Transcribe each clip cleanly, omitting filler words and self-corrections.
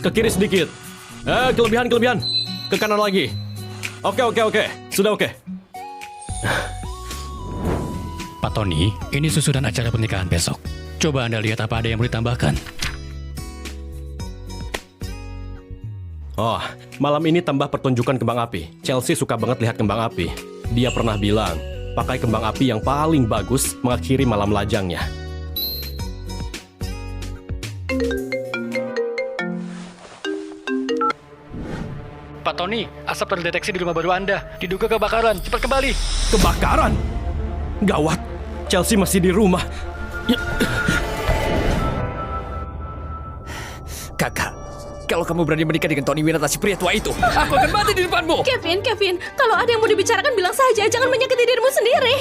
Ke kiri sedikit. Kelebihan. Ke kanan lagi. Oke. Sudah oke. Pak Tony, ini susunan acara pernikahan besok. Coba Anda lihat apa ada yang mau ditambahkan. Oh, malam ini tambah pertunjukan kembang api. Chelsea suka banget lihat kembang api. Dia pernah bilang, pakai kembang api yang paling bagus mengakhiri malam lajangnya. Pak Tony, asap terdeteksi di rumah baru Anda. Diduga kebakaran. Cepat kembali. Kebakaran? Gawat, Chelsea masih di rumah. Ya. Kakak, kalau kamu berani menikah dengan Tony Winata si pria tua itu, aku akan mati di depanmu. Kevin, kalau ada yang mau dibicarakan bilang saja, jangan menyakiti dirimu sendiri.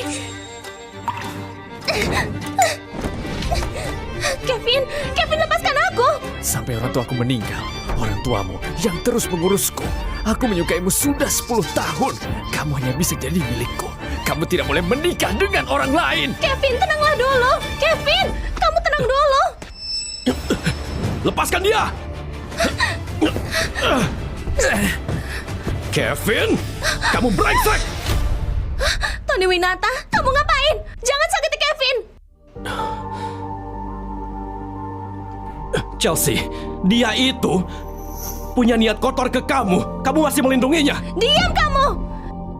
Kevin, lepaskan aku. Sampai orang tuaku meninggal, orang tuamu yang terus mengurusku. Aku menyukaimu sudah 10 tahun. Kamu hanya bisa jadi milikku. Kamu tidak boleh menikah dengan orang lain. Kevin, tenanglah dulu. Kevin, kamu tenang dulu. Lepaskan dia! Kevin, kamu brengsek! Tony Winata, kamu ngapain? Jangan sakiti Kevin. Chelsea, dia itu punya niat kotor ke kamu. Kamu masih melindunginya. Diam kamu.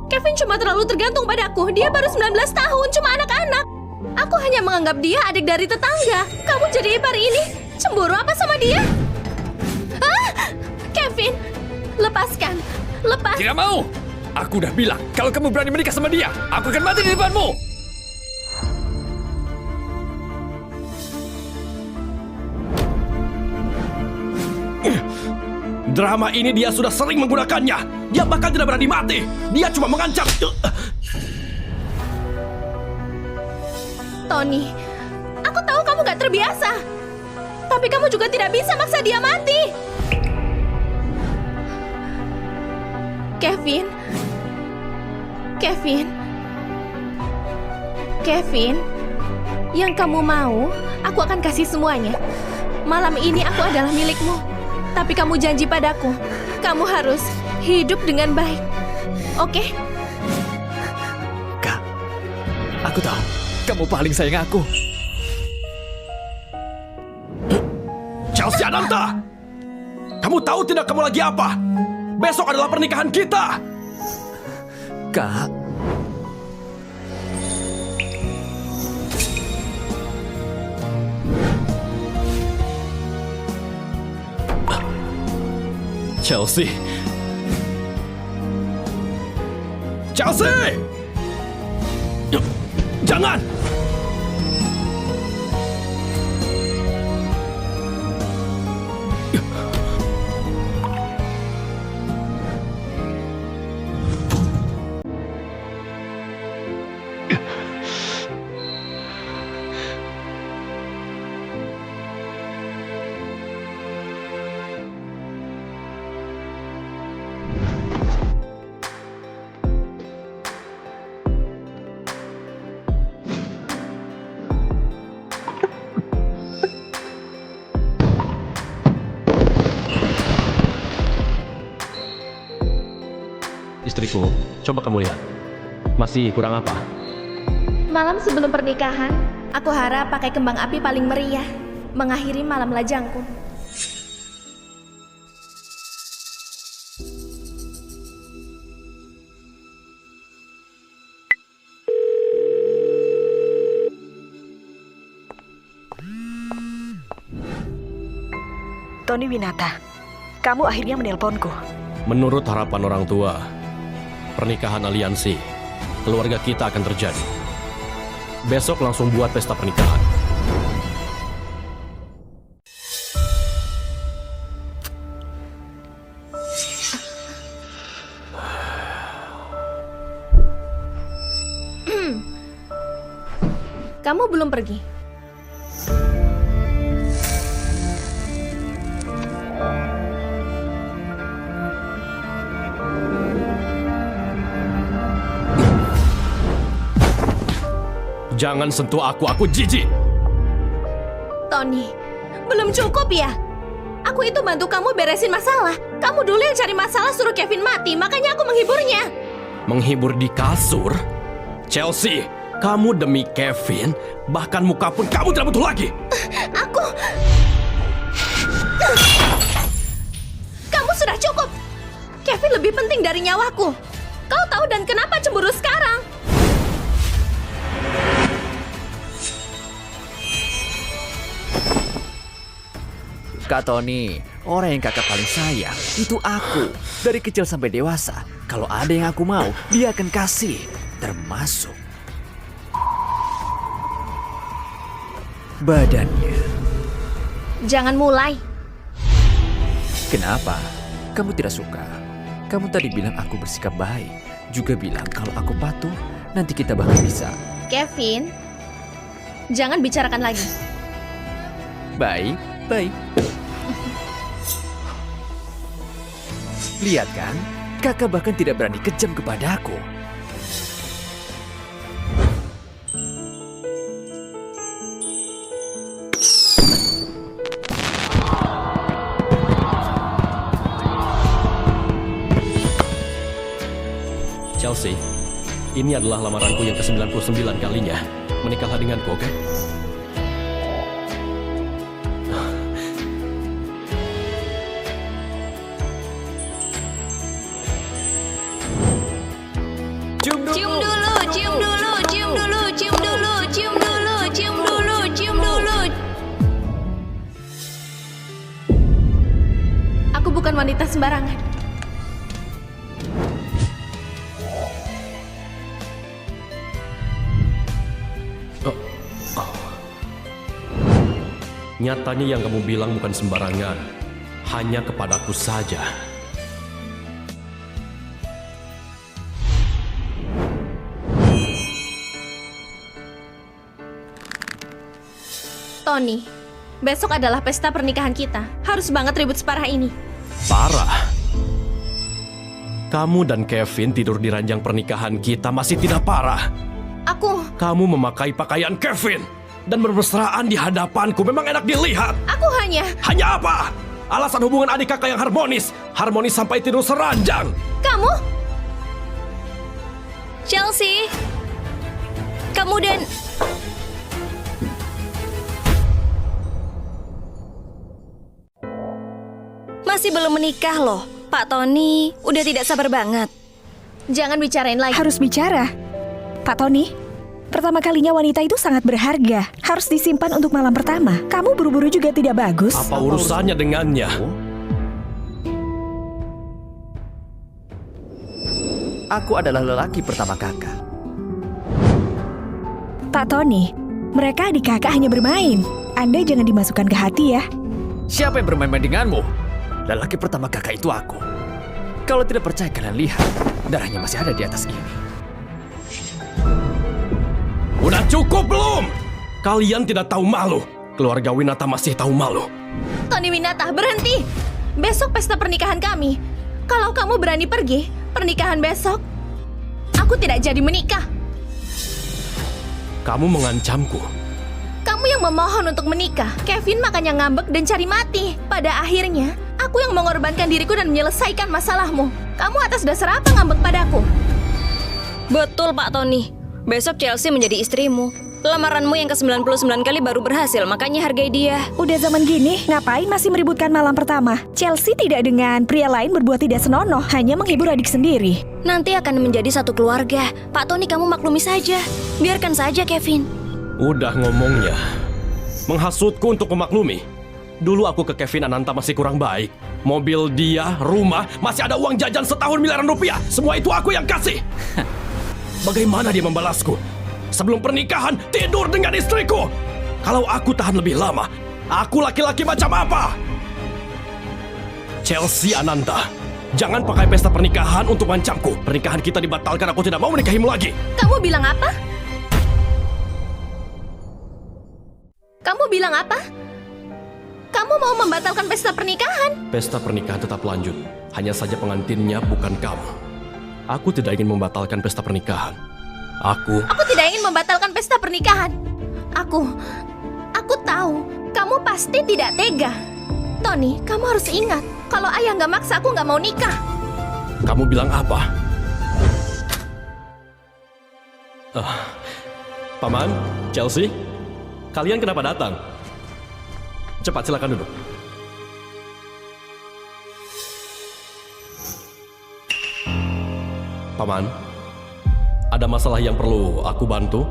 Kevin cuma terlalu tergantung padaku. Dia baru 19 tahun, cuma anak-anak. Aku hanya menganggap dia adik dari tetangga. Kamu jadi ipar ini. Cemburu apa sama dia? Kevin, lepaskan. Tidak mau. Aku udah bilang, kalau kamu berani menikah sama dia, aku akan mati di depanmu. Drama ini dia sudah sering menggunakannya. Dia bahkan tidak berani mati. Dia cuma mengancam. Tony, aku tahu kamu gak terbiasa. Tapi kamu juga tidak bisa maksa dia mati. Kevin, yang kamu mau, aku akan kasih semuanya. Malam ini aku adalah milikmu. Tapi kamu janji padaku, kamu harus hidup dengan baik. Oke? Kak, aku tahu kamu paling sayang aku. Chelsea Ananta, kamu tahu tidak kamu lagi apa? Besok adalah pernikahan kita. Kak, Chelsea! Jangan! Istriku, coba kamu lihat. Masih kurang apa? Malam sebelum pernikahan, aku harap pakai kembang api paling meriah, mengakhiri malam lajangku. Tony Winata, kamu akhirnya menelponku. Menurut harapan orang tua, pernikahan aliansi, keluarga kita akan terjadi. Besok langsung buat pesta pernikahan. Kamu belum pergi. Jangan sentuh aku jijik. Tony, belum cukup ya? Aku itu bantu kamu beresin masalah. Kamu dulu yang cari masalah suruh Kevin mati, makanya aku menghiburnya. Menghibur di kasur? Chelsea, kamu demi Kevin, bahkan muka pun kamu tidak butuh lagi. Kamu sudah cukup. Kevin lebih penting dari nyawaku. Kau tahu dan kenapa cemburu sekarang? Kak Tony, orang yang kakak paling sayang itu aku. Dari kecil sampai dewasa, kalau ada yang aku mau, dia akan kasih. Termasuk badannya. Jangan mulai. Kenapa? Kamu tidak suka? Kamu tadi bilang aku bersikap baik. Juga bilang kalau aku patuh, nanti kita bakal bisa. Kevin, jangan bicarakan lagi. Baik, baik. Lihat kan, kakak bahkan tidak berani kejam kepada aku. Chelsea, ini adalah lamaranku yang ke-99 kalinya. Menikahlah denganku, oke? Cium dulu, cium dulu, cium dulu, cium dulu, cium dulu, cium dulu, cium dulu. Aku bukan wanita sembarangan. Nyatanya yang kamu bilang bukan sembarangan. Hanya kepadaku saja. Tony, besok adalah pesta pernikahan kita. Harus banget ribut separah ini. Parah. Kamu dan Kevin tidur di ranjang pernikahan kita masih tidak parah. Kamu memakai pakaian Kevin dan bermesraan di hadapanku memang enak dilihat. Aku hanya... Hanya apa? Alasan hubungan adik kakak yang harmonis. Harmonis sampai tidur seranjang. Kamu? Chelsea, kamu dan... Masih belum menikah loh. Pak Tony udah tidak sabar banget. Jangan bicarain lagi. Harus bicara. Pak Tony, pertama kalinya wanita itu sangat berharga. Harus disimpan untuk malam pertama. Kamu buru-buru juga tidak bagus. Apa urusannya dengannya? Aku adalah lelaki pertama kakak. Pak Tony, mereka adik kakak hanya bermain. Anda jangan dimasukkan ke hati ya. Siapa yang bermain-main denganmu? Lelaki pertama kakak itu aku. Kalau tidak percaya kalian lihat, darahnya masih ada di atas ini. Udah cukup belum? Kalian tidak tahu malu. Keluarga Winata masih tahu malu. Tony Winata, berhenti. Besok pesta pernikahan kami. Kalau kamu berani pergi, pernikahan besok, aku tidak jadi menikah. Kamu mengancamku. Kamu yang memohon untuk menikah. Kevin makanya ngambek dan cari mati. Pada akhirnya, aku yang mengorbankan diriku dan menyelesaikan masalahmu. Kamu atas dasar apa ngambek padaku? Betul Pak Tony. Besok Chelsea menjadi istrimu. Lamaranmu yang ke-99 kali baru berhasil, makanya hargai dia. Udah zaman gini, ngapain masih meributkan malam pertama? Chelsea tidak dengan pria lain berbuat tidak senonoh, hanya menghibur adik sendiri. Nanti akan menjadi satu keluarga. Pak Tony, kamu maklumi saja. Biarkan saja Kevin. Udah ngomongnya. Menghasutku untuk memaklumi. Dulu aku ke Kevin Ananta masih kurang baik. Mobil dia, rumah, masih ada uang jajan setahun miliaran rupiah. Semua itu aku yang kasih. Bagaimana dia membalasku? Sebelum pernikahan, tidur dengan istriku. Kalau aku tahan lebih lama, aku laki-laki macam apa? Chelsea Ananta, jangan pakai pesta pernikahan untuk mengancamku. Pernikahan kita dibatalkan, aku tidak mau menikahimu lagi. Kamu bilang apa? Kamu bilang apa? Kamu mau membatalkan pesta pernikahan? Pesta pernikahan tetap lanjut. Hanya saja pengantinnya bukan kamu. Aku tidak ingin membatalkan pesta pernikahan. Aku tidak ingin membatalkan pesta pernikahan. Aku tahu kamu pasti tidak tega. Tony, kamu harus ingat, kalau ayah nggak maksa aku nggak mau nikah. Kamu bilang apa? Paman, Chelsea, kalian kenapa datang? Cepat silakan duduk. Paman, ada masalah yang perlu aku bantu?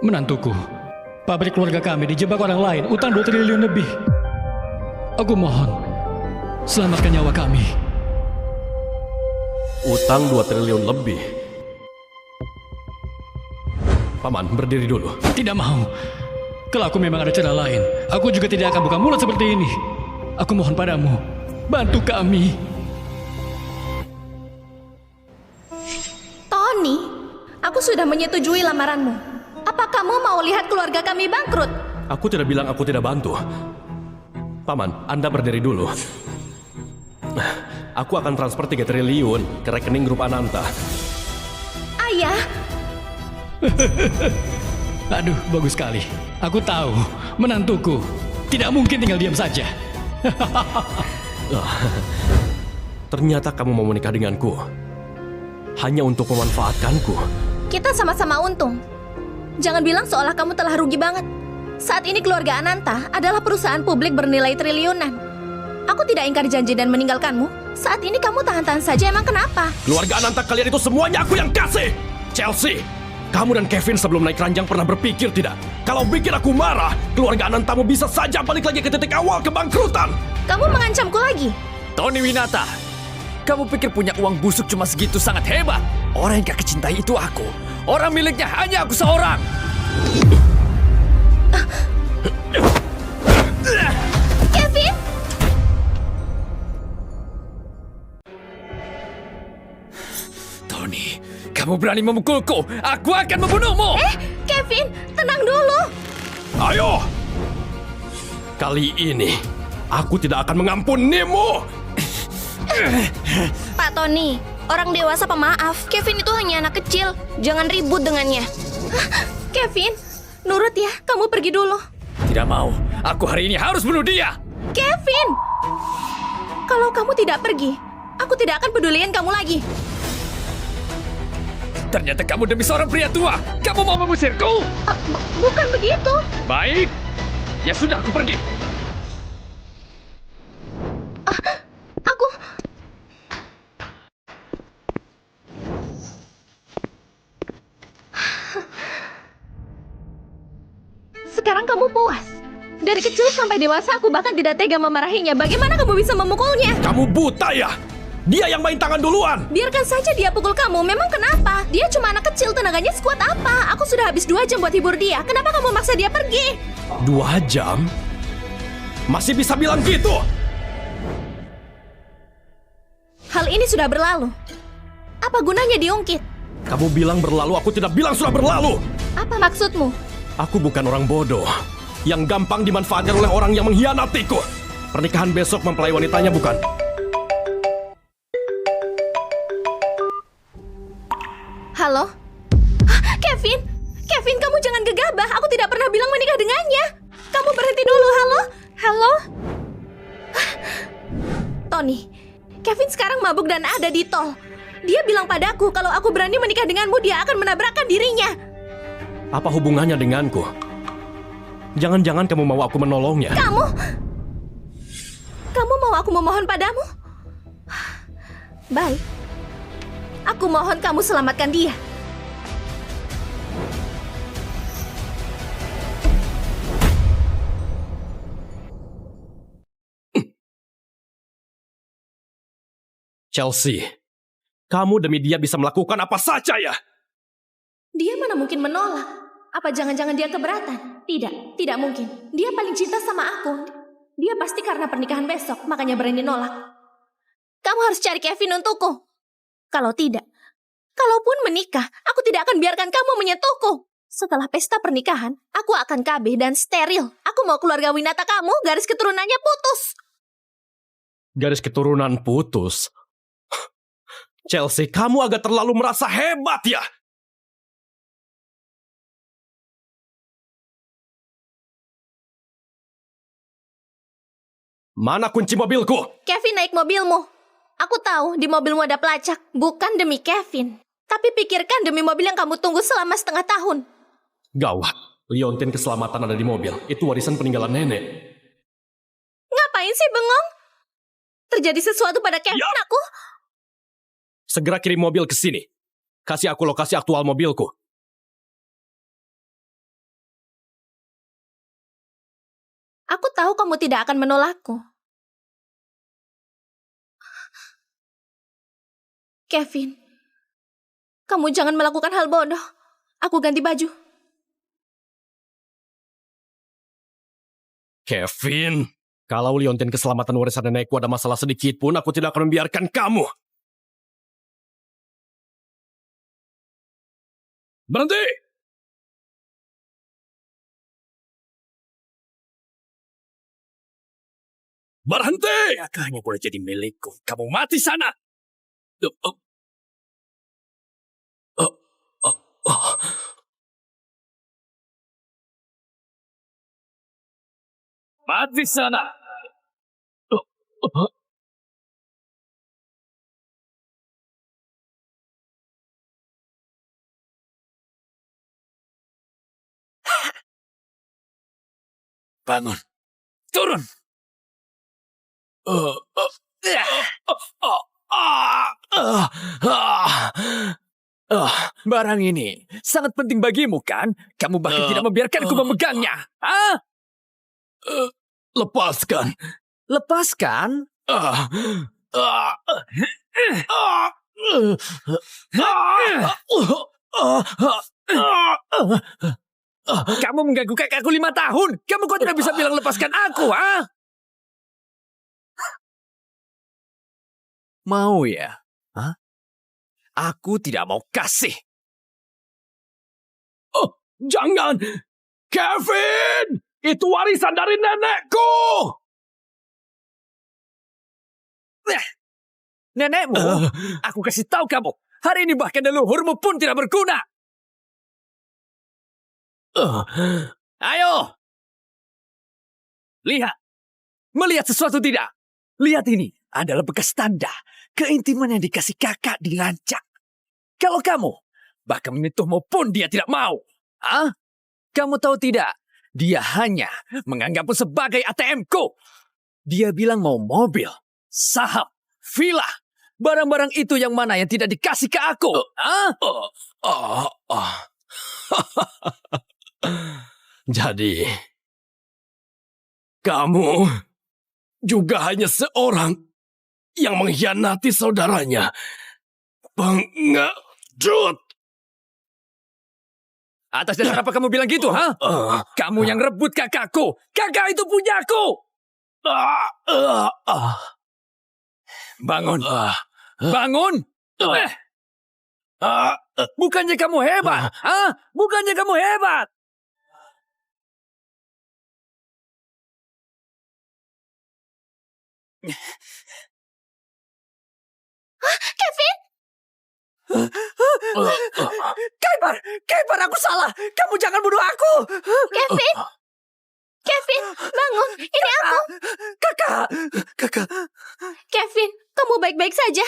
Menantuku, pabrik keluarga kami dijebak orang lain, utang 2 triliun lebih. Aku mohon, selamatkan nyawa kami. Utang 2 triliun lebih. Paman, berdiri dulu. Tidak mau. Kalau aku memang ada cara lain, aku juga tidak akan buka mulut seperti ini. Aku mohon padamu, bantu kami. Tony, aku sudah menyetujui lamaranmu. Apa kamu mau lihat keluarga kami bangkrut? Aku tidak bilang aku tidak bantu. Paman, Anda berdiri dulu. Aku akan transfer 3 triliun ke rekening grup Ananta. Ayah, Aduh, bagus sekali. Aku tahu, menantuku tidak mungkin tinggal diam saja. Ternyata kamu mau menikah denganku hanya untuk memanfaatkanku. kita sama-sama untung. Jangan bilang seolah kamu telah rugi banget. Saat ini keluarga Ananta adalah perusahaan publik bernilai triliunan. Aku tidak ingkar janji dan meninggalkanmu. Saat ini kamu tahan-tahan saja, emang kenapa? Keluarga Ananta kalian itu semuanya aku yang kasih. Chelsea, kamu dan Kevin sebelum naik ranjang pernah berpikir tidak? Kalau bikin aku marah, keluarga Anantamu bisa saja balik lagi ke titik awal kebangkrutan. Kamu mengancamku lagi. Tony Winata, kamu pikir punya uang busuk cuma segitu sangat hebat? Orang yang gak kecintai itu aku. Orang miliknya hanya aku seorang. Kevin! Tony, kamu berani memukulku? Aku akan membunuhmu! Kevin, tenang dulu. Ayo! Kali ini, aku tidak akan mengampunimu. Pak Tony, orang dewasa pemaaf. Kevin itu hanya anak kecil. Jangan ribut dengannya. Kevin, nurut ya, kamu pergi dulu. Tidak mau. Aku hari ini harus bunuh dia. Kevin! Kalau kamu tidak pergi, aku tidak akan peduliin kamu lagi. Ternyata kamu demi seorang pria tua. Kamu mau mengusirku? Bukan begitu. Baik. Ya sudah, aku pergi. Aku... Sekarang kamu puas. Dari kecil sampai dewasa aku bahkan tidak tega memarahinya. Bagaimana kamu bisa memukulnya? Kamu buta ya? Dia yang main tangan duluan. Biarkan saja dia pukul kamu. Memang kenapa? Dia cuma anak kecil, tenaganya sekuat apa? Aku sudah habis 2 jam buat hibur dia. Kenapa kamu maksa dia pergi? 2 jam? Masih bisa bilang gitu? Hal ini sudah berlalu. Apa gunanya diungkit? Kamu bilang berlalu, aku tidak bilang sudah berlalu. Apa maksudmu? Aku bukan orang bodoh yang gampang dimanfaatkan oleh orang yang mengkhianatiku. Pernikahan besok mempelai wanitanya bukan? Halo? Kevin? Kevin, kamu jangan gegabah. Aku tidak pernah bilang menikah dengannya. Kamu berhenti dulu. Halo? Halo? Tony, Kevin sekarang mabuk dan ada di tol. Dia bilang padaku kalau aku berani menikah denganmu, dia akan menabrakkan dirinya. Apa hubungannya denganku? Jangan-jangan kamu mau aku menolongnya. Kamu mau aku memohon padamu? Baik. Aku mohon kamu selamatkan dia. Chelsea, kamu demi dia bisa melakukan apa saja ya? Dia mana mungkin menolak? Apa jangan-jangan dia keberatan? Tidak, tidak mungkin. Dia paling cinta sama aku. Dia pasti karena pernikahan besok, makanya berani nolak. Kamu harus cari Kevin untukku. Kalau tidak, kalaupun menikah, aku tidak akan biarkan kamu menyentuhku. Setelah pesta pernikahan, aku akan KB dan steril. Aku mau keluarga Winata kamu, garis keturunannya putus. Garis keturunan putus. Chelsea, kamu agak terlalu merasa hebat ya? Mana kunci mobilku? Kevin naik mobilmu. Aku tahu di mobilmu ada pelacak. Bukan demi Kevin. Tapi pikirkan demi mobil yang kamu tunggu selama setengah tahun. Gawat. Liontin keselamatan ada di mobil. Itu warisan peninggalan nenek. Ngapain sih bengong? Terjadi sesuatu pada Kevin aku? Segera kirim mobil ke sini. Kasih aku lokasi aktual mobilku. Aku tahu kamu tidak akan menolakku. Kevin, kamu jangan melakukan hal bodoh. Aku ganti baju. Kevin, kalau Liontin keselamatan warisan nenekku ada masalah sedikit pun, aku tidak akan membiarkan kamu. Berhenti! Berhenti! Kakaknya boleh jadi milikku. Kamu mati sana. Mati sana. Bangun. Turun. Barang ini sangat penting bagimu, kan? Kamu bahkan tidak membiarkanku memegangnya. Hah? Lepaskan. Lepaskan? Kamu mengganggu kakakku 5 tahun. Kamu kok tidak bisa bilang lepaskan aku, ha? Mau ya? Hah? Aku tidak mau kasih. Oh, jangan! Kevin! Itu warisan dari nenekku! Nenekmu? Aku kasih tahu kamu. Hari ini bahkan leluhurmu pun tidak berguna. Ayo! Lihat. Melihat sesuatu tidak? Lihat ini. Adalah bekas tanda. Keintiman yang dikasih kakak dirancang. Kalau kamu, bahkan menyentuhmu pun dia tidak mau. Hah? Kamu tahu tidak? Dia hanya menganggapmu sebagai ATM-ku. Dia bilang mau mobil, saham, villa. Barang-barang itu yang mana yang tidak dikasih ke aku? Hah? Jadi, kamu juga hanya seorang yang mengkhianati saudaranya. Pengecut. Atas dasar apa kamu bilang gitu, ha? Kamu yang rebut kakakku. Kakak itu punyaku. Bangun. Bangun. Bukannya kamu hebat, ha? Bukannya kamu hebat. Kevin! Kaibar, aku salah. Kamu jangan bunuh aku. Kevin! Kevin, bangun. Ini aku. Kakak. Kevin, kamu baik-baik saja.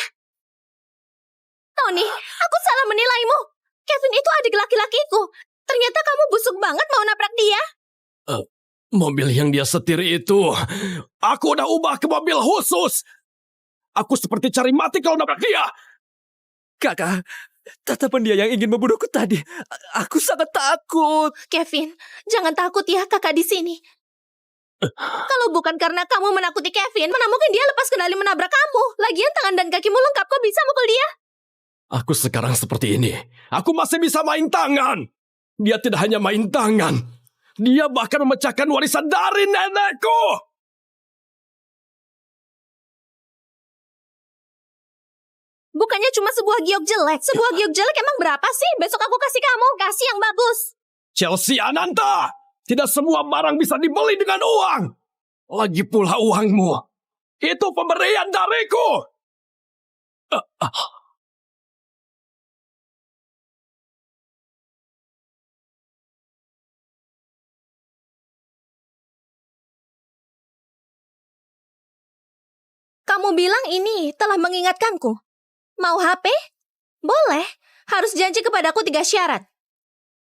Tony, aku salah menilaimu. Kevin itu adik laki-lakiku. Ternyata kamu busuk banget mau nabrak dia. Mobil yang dia setir itu, aku udah ubah ke mobil khusus. Aku seperti cari mati kalau nabrak dia. Kakak, tatapan dia yang ingin membunuhku tadi. Aku sangat takut. Kevin, jangan takut ya kakak di sini. Kalau bukan karena kamu menakuti Kevin, mana mungkin dia lepas kendali menabrak kamu. Lagian tangan dan kakimu lengkap, kok bisa mukul dia? Aku sekarang seperti ini. Aku masih bisa main tangan. Dia tidak hanya main tangan. Dia bahkan memecahkan warisan dari nenekku. Bukannya cuma sebuah giok jelek. Sebuah giok jelek emang berapa sih? Besok aku kasih kamu. Kasih yang bagus. Chelsea Ananta. Tidak semua barang bisa dibeli dengan uang. Lagi pula uangmu. Itu pemberian dariku. Kamu bilang ini telah mengingatkanku. Mau HP? Boleh. Harus janji kepadaku 3 syarat.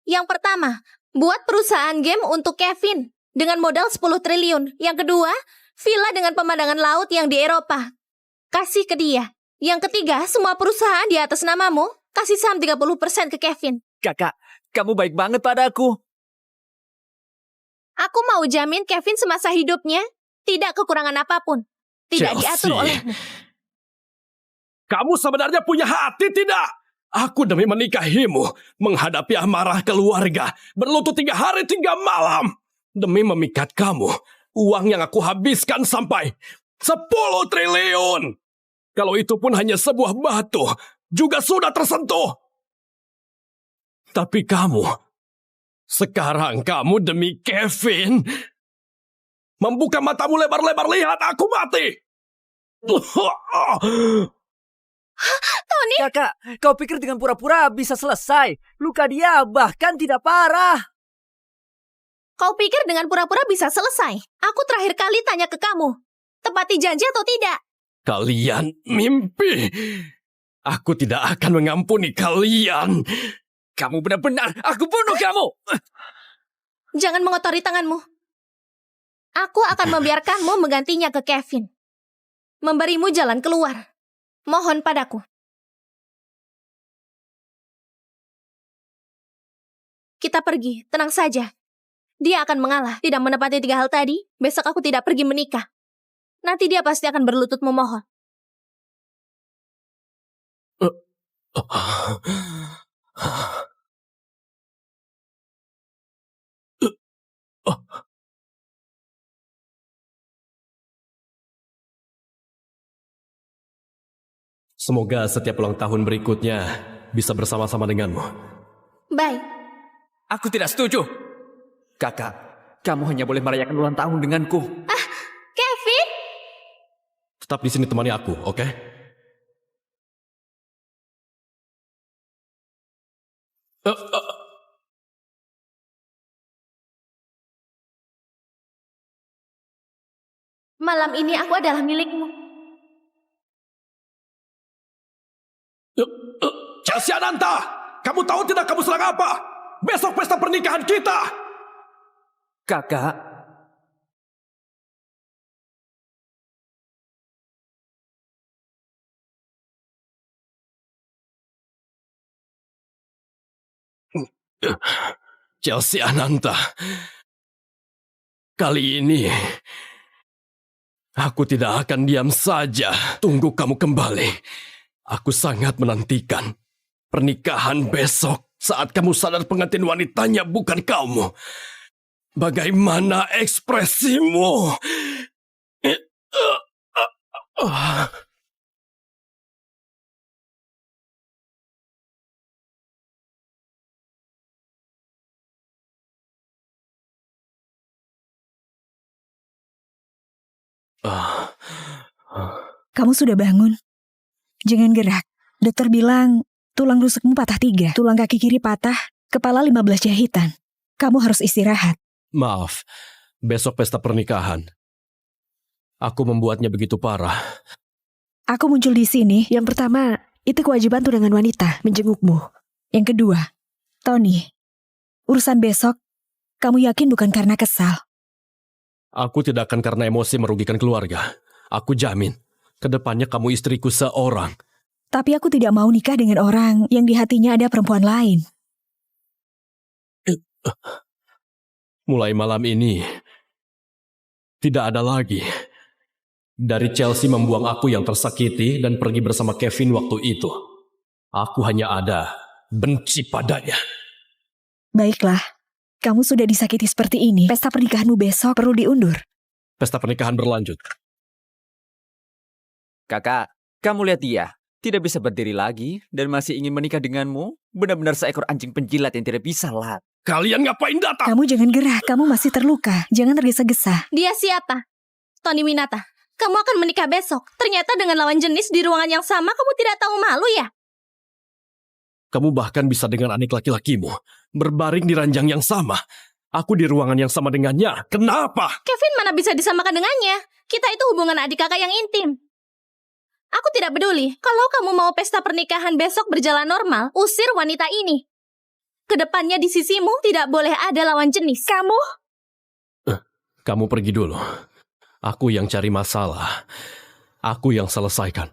Yang pertama, buat perusahaan game untuk Kevin dengan modal 10 triliun. Yang kedua, villa dengan pemandangan laut yang di Eropa. Kasih ke dia. Yang ketiga, semua perusahaan di atas namamu, kasih saham 30% ke Kevin. Kakak, kamu baik banget padaku. Aku mau jamin Kevin semasa hidupnya tidak kekurangan apapun. Tidak Chelsea, diatur olehmu. Kamu sebenarnya punya hati tidak? Aku demi menikahimu, menghadapi amarah keluarga, berlutut 3 hari 3 malam. Demi memikat kamu, uang yang aku habiskan sampai 10 triliun. Kalau itu pun hanya sebuah batu, juga sudah tersentuh. Tapi sekarang kamu demi Kevin, membuka matamu lebar-lebar, lihat aku mati. Tony, Kakak, kau pikir dengan pura-pura bisa selesai? Luka dia bahkan tidak parah. kau pikir dengan pura-pura bisa selesai? Aku terakhir kali tanya ke kamu. Tepati janji atau tidak? Kalian mimpi. Aku tidak akan mengampuni kalian. Kamu benar-benar, aku bunuh kamu. Jangan mengotori tanganmu. Aku akan membiarkanmu menggantinya ke Kevin. Memberimu jalan keluar. Mohon padaku. Kita pergi, tenang saja. Dia akan mengalah, tidak menepati 3 hal tadi. Besok aku tidak pergi menikah. Nanti dia pasti akan berlutut memohon. Semoga setiap ulang tahun berikutnya bisa bersama-sama denganmu. Baik. Aku tidak setuju. Kakak, kamu hanya boleh merayakan ulang tahun denganku. Kevin? Tetap di sini temani aku, oke? Malam ini aku adalah milikmu. Chelsea Ananta, kamu tahu tidak kamu sedang apa? Besok pesta pernikahan kita. Kakak, Chelsea Ananta, kali ini aku tidak akan diam saja tunggu kamu kembali. Aku sangat menantikan pernikahan besok saat kamu sadar pengantin wanitanya bukan kamu. Bagaimana ekspresimu? Kamu sudah bangun? Jangan gerak. Dokter bilang tulang rusukmu patah 3, tulang kaki kiri patah, kepala 15 jahitan. Kamu harus istirahat. Maaf, besok pesta pernikahan. Aku membuatnya begitu parah. Aku muncul di sini. Yang pertama, itu kewajiban tunangan wanita menjengukmu. Yang kedua, Tony, urusan besok, kamu yakin bukan karena kesal? Aku tidak akan karena emosi merugikan keluarga. Aku jamin, kedepannya kamu istriku seorang. Tapi aku tidak mau nikah dengan orang yang di hatinya ada perempuan lain. Mulai malam ini, tidak ada lagi. Dari Chelsea membuang aku yang tersakiti dan pergi bersama Kevin waktu itu. Aku hanya ada benci padanya. Baiklah, kamu sudah disakiti seperti ini. Pesta pernikahanmu besok perlu diundur. Pesta pernikahan berlanjut. kakak, kamu lihat dia. Tidak bisa berdiri lagi dan masih ingin menikah denganmu. Benar-benar seekor anjing penjilat yang tidak bisa lat. Kalian ngapain datang? Kamu jangan gerah, kamu masih terluka. Jangan tergesa-gesa. Dia siapa? Tony Minata. Kamu akan menikah besok. Ternyata dengan lawan jenis di ruangan yang sama, kamu tidak tahu malu ya? Kamu bahkan bisa dengan adik laki-lakimu berbaring di ranjang yang sama. Aku di ruangan yang sama dengannya. Kenapa? Kevin mana bisa disamakan dengannya? Kita itu hubungan adik kakak yang intim. Aku tidak peduli. Kalau kamu mau pesta pernikahan besok berjalan normal, usir wanita ini. Kedepannya di sisimu tidak boleh ada lawan jenis. Kamu pergi dulu. Aku yang cari masalah. Aku yang selesaikan.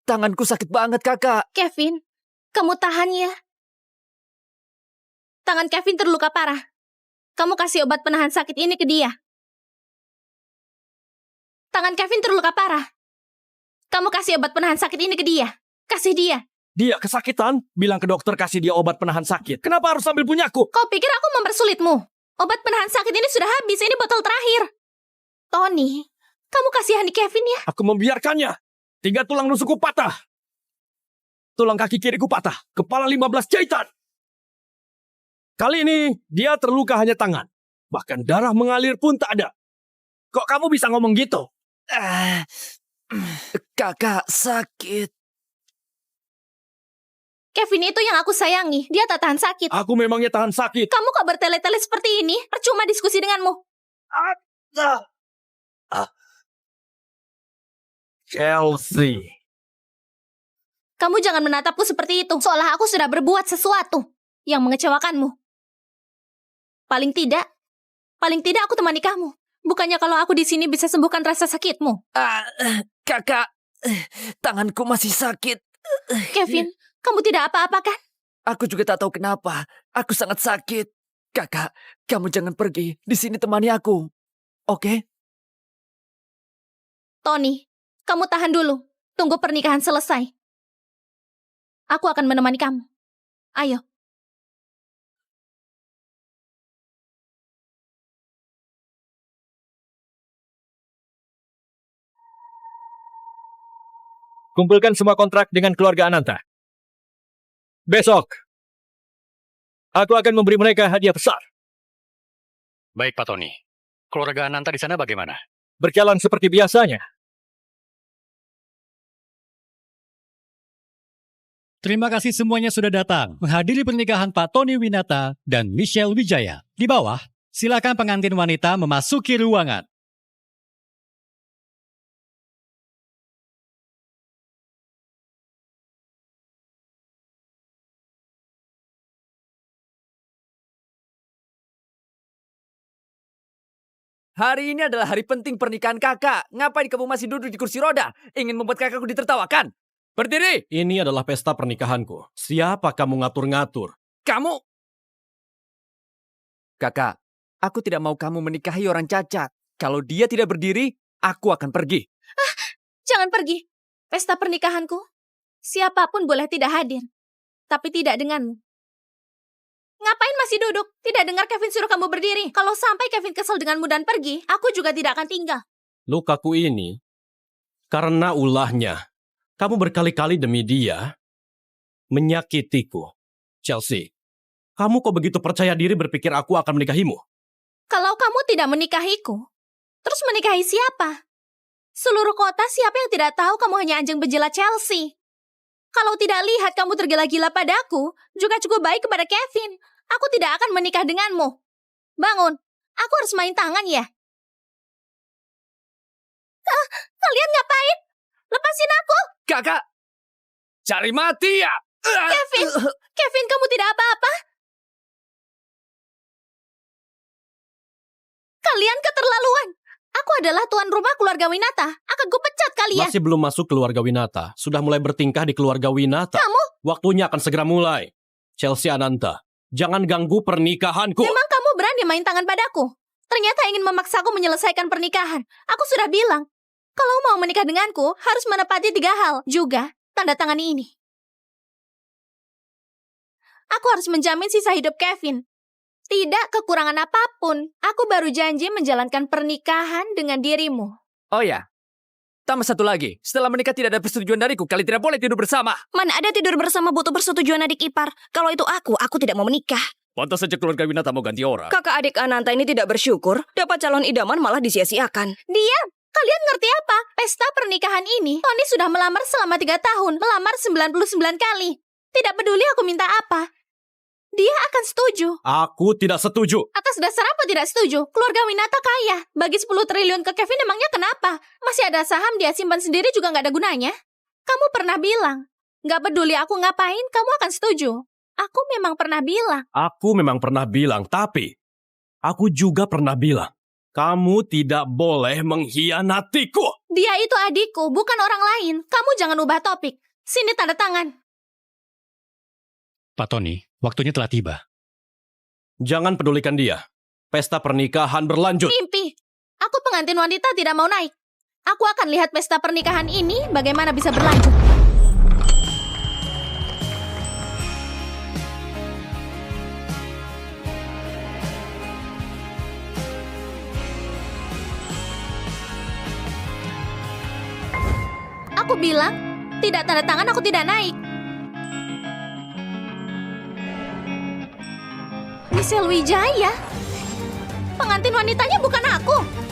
Tanganku sakit banget, Kakak. Kevin, kamu tahan ya. Tangan Kevin terluka parah. Kamu kasih obat penahan sakit ini ke dia. Tangan Kevin terluka parah. Kamu kasih obat penahan sakit ini ke dia. Kasih dia. Dia kesakitan, bilang ke dokter kasih dia obat penahan sakit. Kenapa harus ambil punyaku? Kau pikir aku mempersulitmu? Obat penahan sakit ini sudah habis, ini botol terakhir. Tony, kamu kasihani Kevin ya. Aku membiarkannya. 3 tulang rusukku patah. Tulang kaki kiriku patah. Kepala 15 jahitan. Kali ini, dia terluka hanya tangan. Bahkan darah mengalir pun tak ada. Kok kamu bisa ngomong gitu? Kakak sakit. Kevin itu yang aku sayangi, dia tak tahan sakit. Aku memangnya tahan sakit. Kamu kok bertele-tele seperti ini? Percuma diskusi denganmu. Chelsea. Kamu jangan menatapku seperti itu, seolah aku sudah berbuat sesuatu yang mengecewakanmu. Paling tidak aku temani kamu. Bukannya kalau aku di sini bisa sembuhkan rasa sakitmu. Kakak, tanganku masih sakit. Kevin, kamu tidak apa-apa kan? Aku juga tak tahu kenapa. Aku sangat sakit. Kakak, kamu jangan pergi. Di sini temani aku. Oke? Tony, kamu tahan dulu. Tunggu pernikahan selesai. Aku akan menemani kamu. Ayo. Kumpulkan semua kontrak dengan keluarga Ananta. Besok, aku akan memberi mereka hadiah besar. Baik, Pak Tony. Keluarga Ananta di sana bagaimana? Berjalan seperti biasanya. Terima kasih semuanya sudah datang menghadiri pernikahan Pak Tony Winata dan Michelle Wijaya. Di bawah, silakan pengantin wanita memasuki ruangan. Hari ini adalah hari penting pernikahan kakak. Ngapain kamu masih duduk di kursi roda? Ingin membuat kakakku ditertawakan? Berdiri! Ini adalah pesta pernikahanku. Siapa kamu ngatur-ngatur? Kamu! Kakak, aku tidak mau kamu menikahi orang cacat. Kalau dia tidak berdiri, aku akan pergi. Jangan pergi. Pesta pernikahanku. Siapapun boleh tidak hadir. Tapi tidak denganmu. Ngapain masih duduk? Tidak dengar Kevin suruh kamu berdiri. Kalau sampai Kevin kesel denganmu dan pergi, aku juga tidak akan tinggal. Lukaku ini, karena ulahnya, kamu berkali-kali demi dia, menyakitiku. Chelsea, kamu kok begitu percaya diri berpikir aku akan menikahimu? Kalau kamu tidak menikahiku, terus menikahi siapa? Seluruh kota siapa yang tidak tahu kamu hanya anjing berjela Chelsea? Kalau tidak lihat kamu tergila-gila padaku, juga cukup baik kepada Kevin. Aku tidak akan menikah denganmu. Bangun, aku harus main tangan ya. Kalian ngapain? Lepasin aku. Kakak! Cari mati ya! Kevin, kamu tidak apa-apa? Kalian keterlaluan. Aku adalah tuan rumah keluarga Winata. Akan kupecat kalian. Masih belum masuk keluarga Winata. Sudah mulai bertingkah di keluarga Winata. Kamu? Waktunya akan segera mulai. Chelsea Ananta, jangan ganggu pernikahanku. Memang kamu berani main tangan padaku? Ternyata ingin memaksaku menyelesaikan pernikahan. Aku sudah bilang, kalau mau menikah denganku, harus menepati 3 hal. Juga, tanda tangan ini. Aku harus menjamin sisa hidup Kevin. Tidak kekurangan apapun. Aku baru janji menjalankan pernikahan dengan dirimu. Oh ya, tambah satu lagi. Setelah menikah tidak ada persetujuan dariku. Kalian tidak boleh tidur bersama. Mana ada tidur bersama butuh persetujuan adik ipar. Kalau itu aku tidak mau menikah. Pantas saja keluarga Winata mau ganti orang. Kakak adik Ananta ini tidak bersyukur. Dapat calon idaman malah disia-siakan. Diam! Kalian ngerti apa? Pesta pernikahan ini, Tony sudah melamar selama 3 tahun. Melamar 99 kali. Tidak peduli aku minta apa. dia akan setuju. Aku tidak setuju. Atas dasar apa tidak setuju? Keluarga Winata kaya. Bagi 10 triliun ke Kevin emangnya kenapa? Masih ada saham dia simpan sendiri juga nggak ada gunanya. Kamu pernah bilang, nggak peduli aku ngapain, kamu akan setuju. Aku memang pernah bilang. Aku memang pernah bilang, tapi aku juga pernah bilang, kamu tidak boleh mengkhianatiku. Dia itu adikku, bukan orang lain. Kamu jangan ubah topik. Sini tanda tangan. Pak Tony, waktunya telah tiba. Jangan pedulikan dia. Pesta pernikahan berlanjut. Mimpi. Aku pengantin wanita tidak mau naik. Aku akan lihat pesta pernikahan ini bagaimana bisa berlanjut. Aku bilang, tidak tanda tangan aku tidak naik. Michelle Wijaya? Pengantin wanitanya bukan aku.